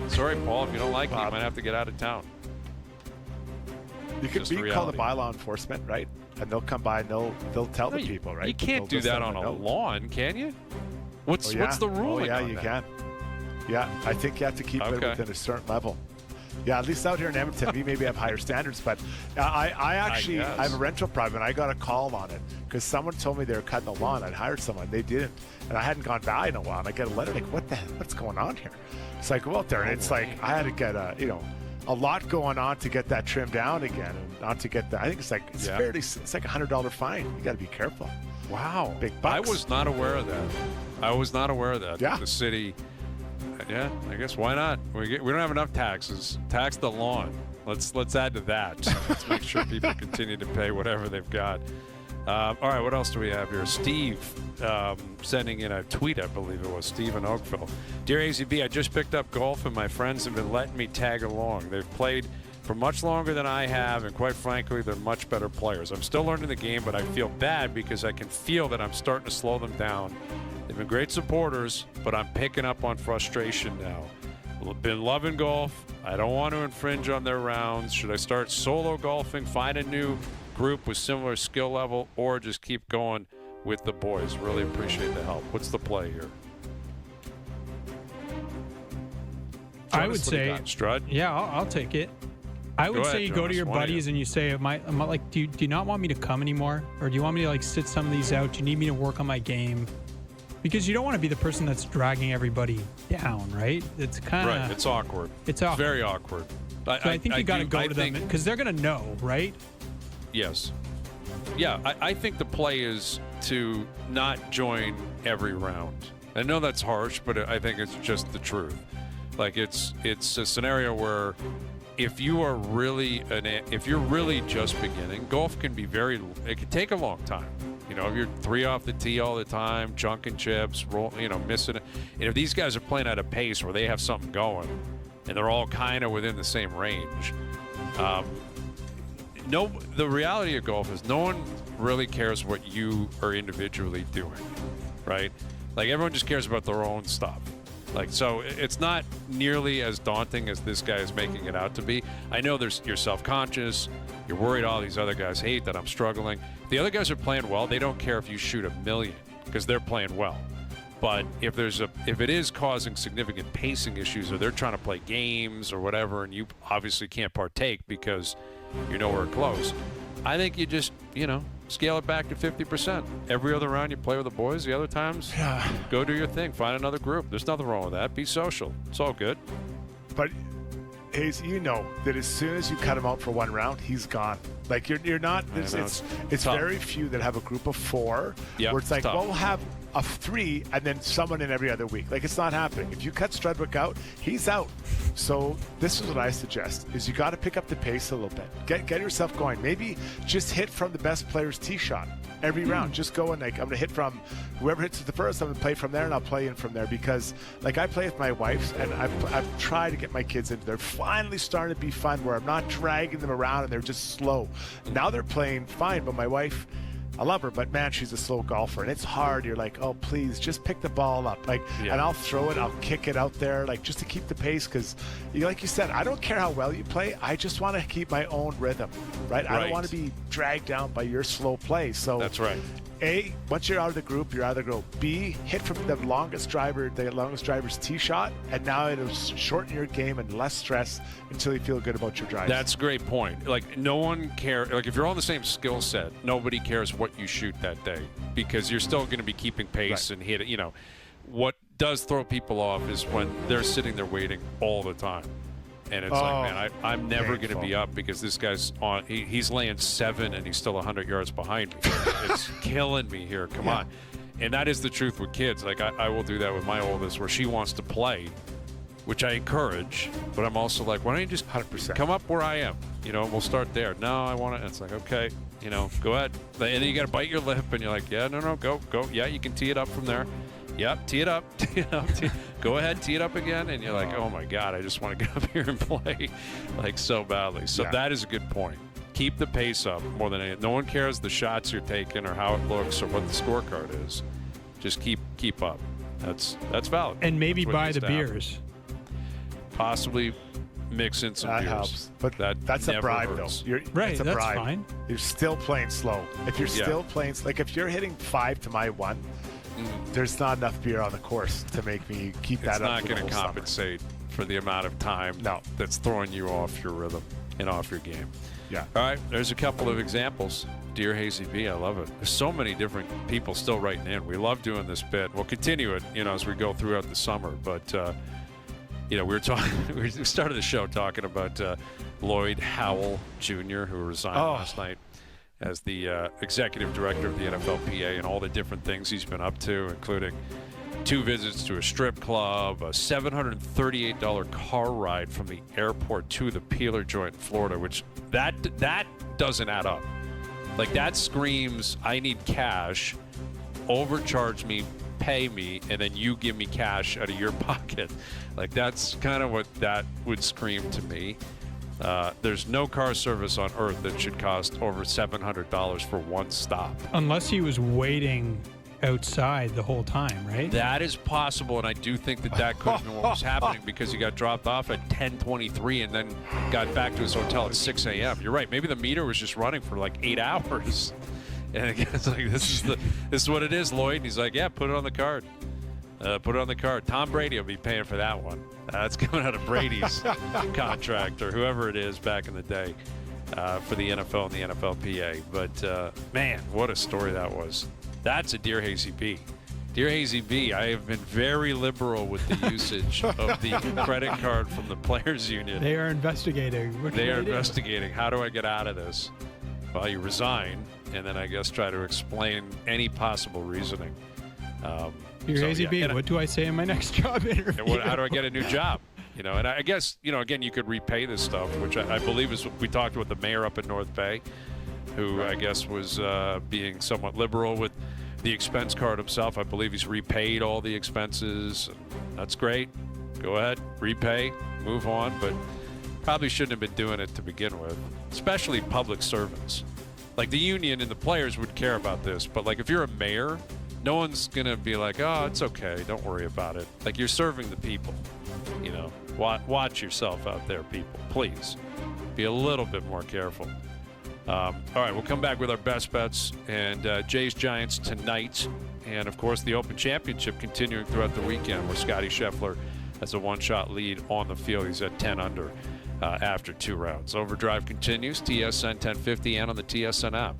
Sorry, Paul. If you don't like it, you might have to get out of town. You could call the bylaw enforcement, right? And they'll come by and they'll tell the people, right? You can't do that on a lawn, can you? What's the ruling? Oh, yeah, you can. Yeah, I think you have to keep it within a certain level. Yeah, at least out here in Edmonton, we maybe have higher standards. But I actually have a rental problem, and I got a call on it because someone told me they were cutting the lawn. I'd hired someone, they didn't, and I hadn't gone by in a while. And I get a letter like, what's going on here? So I go out there, and it's like I had to get a lot going on to get that trimmed down again, and not to get that. I think it's like it's like $100 fine. You got to be careful. Wow, big bucks. I was not aware of that. Yeah, the city. Yeah, I guess why not? We don't have enough taxes. Tax the lawn. Let's add to that. Let's make sure people continue to pay whatever they've got. All right, what else do we have here? Steve sending in a tweet, I believe it was, Steve in Oakville. Dear AZB, I just picked up golf and my friends have been letting me tag along. They've played for much longer than I have, and quite frankly, they're much better players. I'm still learning the game, but I feel bad because I can feel that I'm starting to slow them down. They've been great supporters, but I'm picking up on frustration now. Been loving golf. I don't want to infringe on their rounds. Should I start solo golfing, find a new group with similar skill level, or just keep going with the boys? Really appreciate the help. What's the play here? I would say, Strud? Yeah, I'll take it. I would say you go to your buddies and you say, am I like, do you not want me to come anymore? Or do you want me to like sit some of these out? Do you need me to work on my game? Because you don't want to be the person that's dragging everybody down, right? It's kind of... Right, it's awkward. It's awkward. Very awkward. I think you got to go to them because they're going to know, right? Yes. Yeah, I think the play is to not join every round. I know that's harsh, but I think it's just the truth. Like it's a scenario where if you're really just beginning, golf can be it can take a long time. You know, if you're 3 off the tee all the time, chunking chips, missing it. And if these guys are playing at a pace where they have something going and they're all kind of within the same range, the reality of golf is no one really cares what you are individually doing, right? Like everyone just cares about their own stuff. Like, so it's not nearly as daunting as this guy is making it out to be. I know you're self-conscious. You're worried all these other guys hate that I'm struggling. The other guys are playing well. They don't care if you shoot 1,000,000 because they're playing well. But if it is causing significant pacing issues, or they're trying to play games or whatever, and you obviously can't partake because you're nowhere close, I think you just, scale it back to 50%. Every other round you play with the boys. The other times, go do your thing. Find another group. There's nothing wrong with that. Be social. It's all good. But Hayes, you know that as soon as you cut him out for one round, he's gone. Like you're not. It's very few that have a group of 4 where it's like, well, we'll have a 3 and then someone in every other week. Like it's not happening. If you cut Strudwick out, he's out. So this is what I suggest: is you got to pick up the pace a little bit. Get yourself going. Maybe just hit from the best player's tee shot every round. Just go and I'm going to hit from whoever hits it the first. I'm going to play from there, and I'll play in from there because like I play with my wife, and I've tried to get my kids into. They're finally starting to be fun where I'm not dragging them around and they're just slow. Now they're playing fine, but my wife, I love her, but man, she's a slow golfer, and it's hard. You're like, oh, please, just pick the ball up, and I'll throw it, I'll kick it out there, like just to keep the pace, because, like you said, I don't care how well you play. I just want to keep my own rhythm, right? I don't want to be dragged down by your slow play. So that's right. A, once you're out of the group, you're out of the group. B, hit from the longest driver's tee shot, and now it'll shorten your game and less stress until you feel good about your drive. That's a great point. Like, no one cares. Like, if you're on the same skill set, nobody cares what you shoot that day because you're still going to be keeping pace and hit it. What does throw people off is when they're sitting there waiting all the time. And it's like, man, I'm never going to be up because this guy's on. He's laying 7 and he's still 100 yards behind me. It's killing me here. Come on. And that is the truth with kids. Like, I will do that with my oldest where she wants to play, which I encourage. But I'm also like, why don't you just 100% come up where I am? We'll start there. No, I want to. It's like, okay, go ahead. And then you got to bite your lip and you're like, yeah, no, go. Yeah, you can tee it up from there. Yep, tee it up. Go ahead, tee it up again. And you're like, oh, my God, I just want to get up here and play like so badly. So that is a good point. Keep the pace up more than anything. No one cares the shots you're taking or how it looks or what the scorecard is. Just keep up. That's valid. And maybe buy the beers. possibly mix in some beers. Helps. But that's a bribe, hurts. though. Right, that's bribe. Fine. You're still playing slow. If you're still playing, like if you're hitting 5 to my 1, there's not enough beer on the course to make me keep that up. It's not going to compensate for the amount of time that's throwing you off your rhythm and off your game. Yeah. All right, there's a couple of examples. Dear Hazy B, I love it. There's so many different people still writing in. We love doing this bit. We'll continue it, as we go throughout the summer. But, we were talking. We started the show talking about Lloyd Howell Jr., who resigned last night as the executive director of the NFLPA, and all the different things he's been up to, including 2 visits to a strip club, a $738 car ride from the airport to the Peeler joint in Florida, which that doesn't add up. Like, that screams, I need cash, overcharge me, pay me, and then you give me cash out of your pocket. Like, that's kind of what that would scream to me. There's no car service on earth that should cost over $700 for one stop. Unless he was waiting outside the whole time, right? That is possible, and I do think that could have been what was happening, because he got dropped off at 10:23 and then got back to his hotel at 6 a.m. You're right. Maybe the meter was just running for like 8 hours. And it's like, this is what it is, Lloyd. And he's like, yeah, put it on the card. Put it on the card. Tom Brady will be paying for that one. That's coming out of Brady's contract, or whoever it is back in the day, for the NFL and the NFLPA. But, man, what a story that was. That's a Dear Hazy B. Dear Hazy B, I have been very liberal with the usage of the credit card from the Players Union. They are investigating. They are investigating. How do I get out of this? Well, you resign, and then I guess try to explain any possible reasoning. Dear Hazy B, what do I say in my next job interview? How do I get a new job? And I guess, again, you could repay this stuff, which I believe is what we talked with the mayor up in North Bay, who I guess was being somewhat liberal with the expense card himself. I believe he's repaid all the expenses. That's great. Go ahead, repay, move on. But probably shouldn't have been doing it to begin with, especially public servants. Like, the union and the players would care about this, but like, if you're a mayor, no one's going to be like, oh, it's okay, don't worry about it. Like, you're serving the people. Watch yourself out there, people. Please be a little bit more careful. All right, we'll come back with our best bets and Jays Giants tonight. And, of course, the Open Championship continuing throughout the weekend, where Scotty Scheffler has a one-shot lead on the field. He's at 10 under after 2 rounds. Overdrive continues, TSN 1050 and on the TSN app.